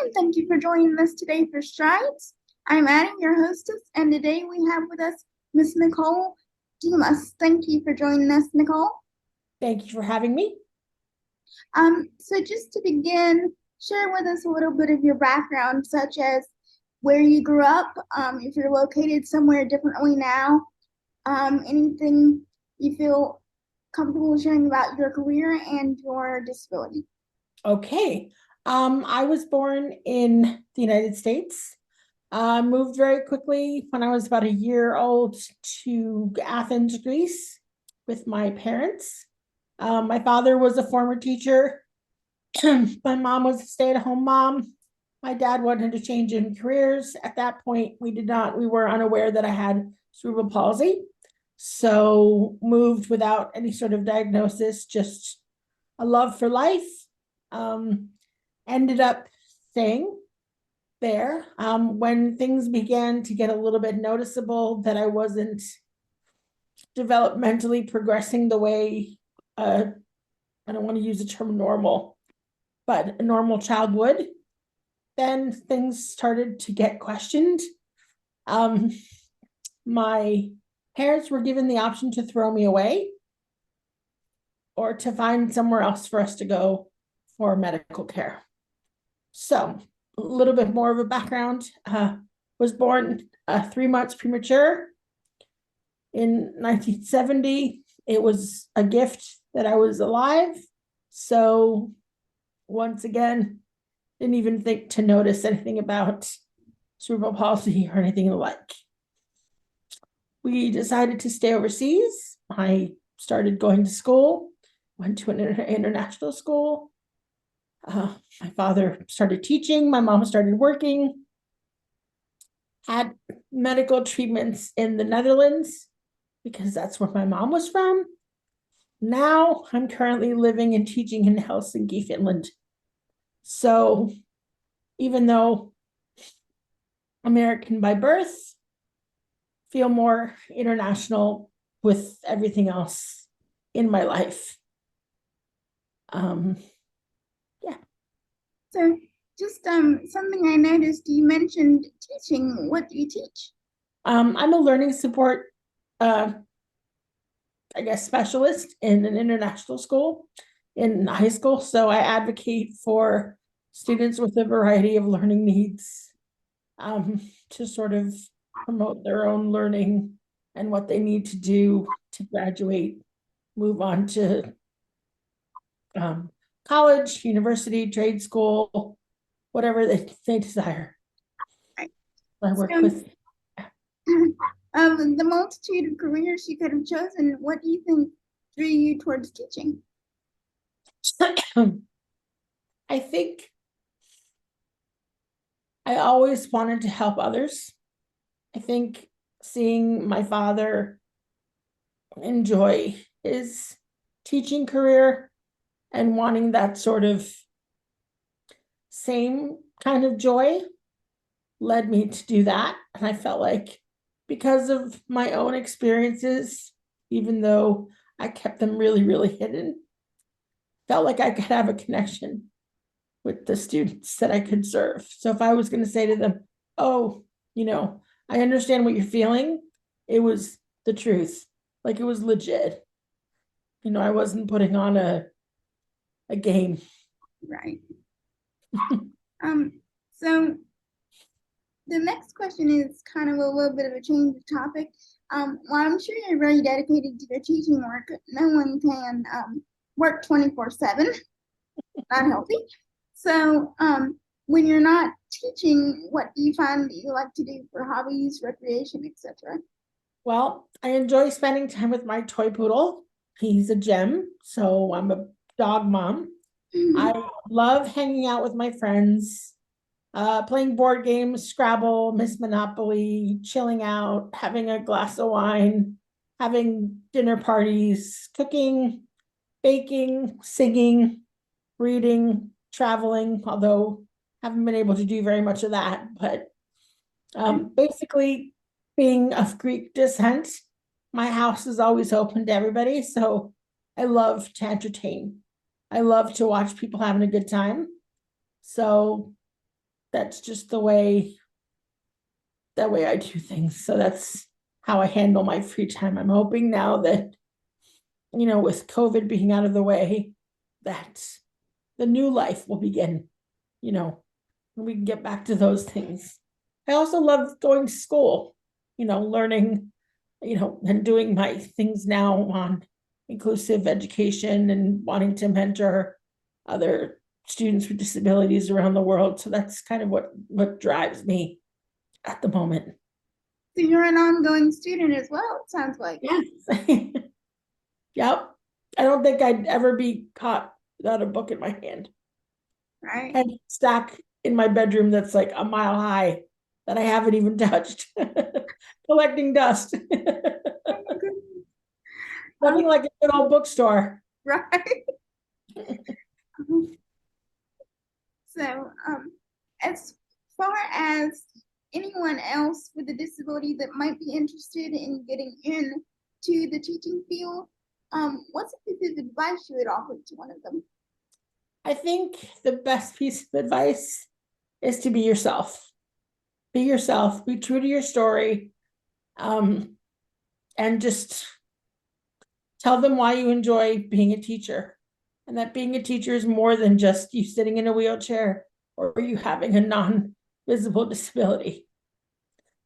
and thank you for joining us today for Strides. I'm Addie, your hostess, and today we have with us Miss Nicole Demas. Thank you for joining us, Nicole. Thank you for having me. So just to begin, share with us a little bit of your background, such as where you grew up, if you're located somewhere differently now, anything you feel comfortable sharing about your career and your disability. Okay. I was born in the United States. Moved very quickly when I was about a year old to Athens, Greece with my parents. My father was a former teacher. My mom was a stay-at-home mom. My dad wanted to change in careers. At that point, we were unaware that I had cerebral palsy. So moved without any sort of diagnosis, just a love for life. Ended up staying there. When things began to get a little bit noticeable that I wasn't developmentally progressing the way, I don't want to use the term normal, but a normal child would, then things started to get questioned. My parents were given the option to throw me away or to find somewhere else for us to go for medical care. So a little bit more of a background, was born 3 months premature in 1970. It was a gift that I was alive. So once again, didn't even think to notice anything about cerebral palsy or anything like. We decided to stay overseas. I started going to school, went to an international school. My father started teaching, my mom started working, had medical treatments in the Netherlands because that's where my mom was from. Now I'm currently living and teaching in Helsinki, Finland. So even though American by birth, feel more international with everything else in my life. So just something I noticed, you mentioned teaching. What do you teach? I'm a learning support, specialist in an international school in high school. So I advocate for students with a variety of learning needs, to sort of promote their own learning and what they need to do to graduate, move on to college, university, trade school, whatever they desire. Right. I work with the multitude of careers you could have chosen. What do you think drew you towards teaching? I think I always wanted to help others. I think seeing my father enjoy his teaching career and wanting that sort of same kind of joy led me to do that. And I felt like because of my own experiences, even though I kept them really, really hidden, felt like I could have a connection with the students that I could serve. So if I was going to say to them, oh, I understand what you're feeling, it was the truth. Like it was legit. I wasn't putting on a game. Right. So the next question is kind of a little bit of a change of topic. While I'm sure you're very dedicated to your teaching work, no one can work 24/7. Not healthy. So when you're not teaching, what do you find that you like to do for hobbies, recreation, etc.? Well, I enjoy spending time with my toy poodle. He's a gem, so I'm a dog mom. I love hanging out with my friends, playing board games, Scrabble, Miss Monopoly, chilling out, having a glass of wine, having dinner parties, cooking, baking, singing, reading, traveling, although haven't been able to do very much of that, but basically being of Greek descent, my house is always open to everybody. So I love to entertain. I love to watch people having a good time. So that's just the way I do things. So that's how I handle my free time. I'm hoping now that, with COVID being out of the way, that the new life will begin, and we can get back to those things. I also love going to school, learning, and doing my things now on inclusive education and wanting to mentor other students with disabilities around the world. So that's kind of what drives me at the moment. So you're an ongoing student as well, it sounds like. Yes. Yep. I don't think I'd ever be caught without a book in my hand. Right. I have a stack in my bedroom that's like a mile high that I haven't even touched. Collecting dust. Oh my goodness. Nothing like a good old bookstore. Right. So, as far as anyone else with a disability that might be interested in getting into the teaching field, what's a piece of advice you would offer to one of them? I think the best piece of advice is to be yourself. Be yourself, be true to your story, and just tell them why you enjoy being a teacher, and that being a teacher is more than just you sitting in a wheelchair or you having a non-visible disability.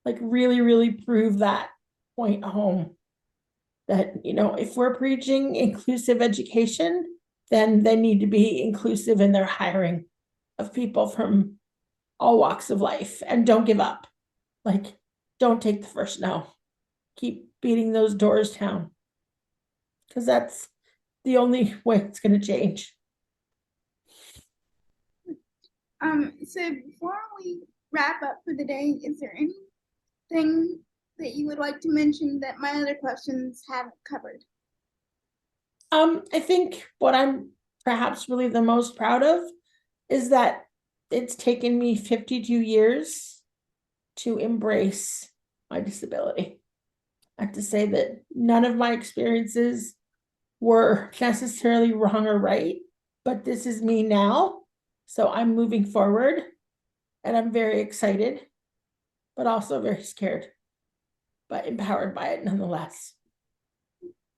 Like really, really prove that point home that, if we're preaching inclusive education, then they need to be inclusive in their hiring of people from all walks of life, and don't give up. Like, don't take the first no. Keep beating those doors down, because that's the only way it's going to change. So before we wrap up for the day, is there anything that you would like to mention that my other questions haven't covered? I think what I'm perhaps really the most proud of is that it's taken me 52 years to embrace my disability. I have to say that none of my experiences were necessarily wrong or right, but this is me now. So I'm moving forward, and I'm very excited, but also very scared, but empowered by it nonetheless.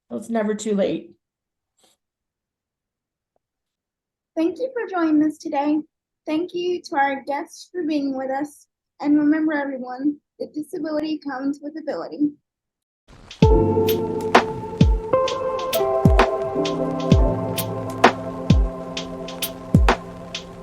So it's never too late. Thank you for joining us today. Thank you to our guests for being with us. And remember, everyone, that disability comes with ability.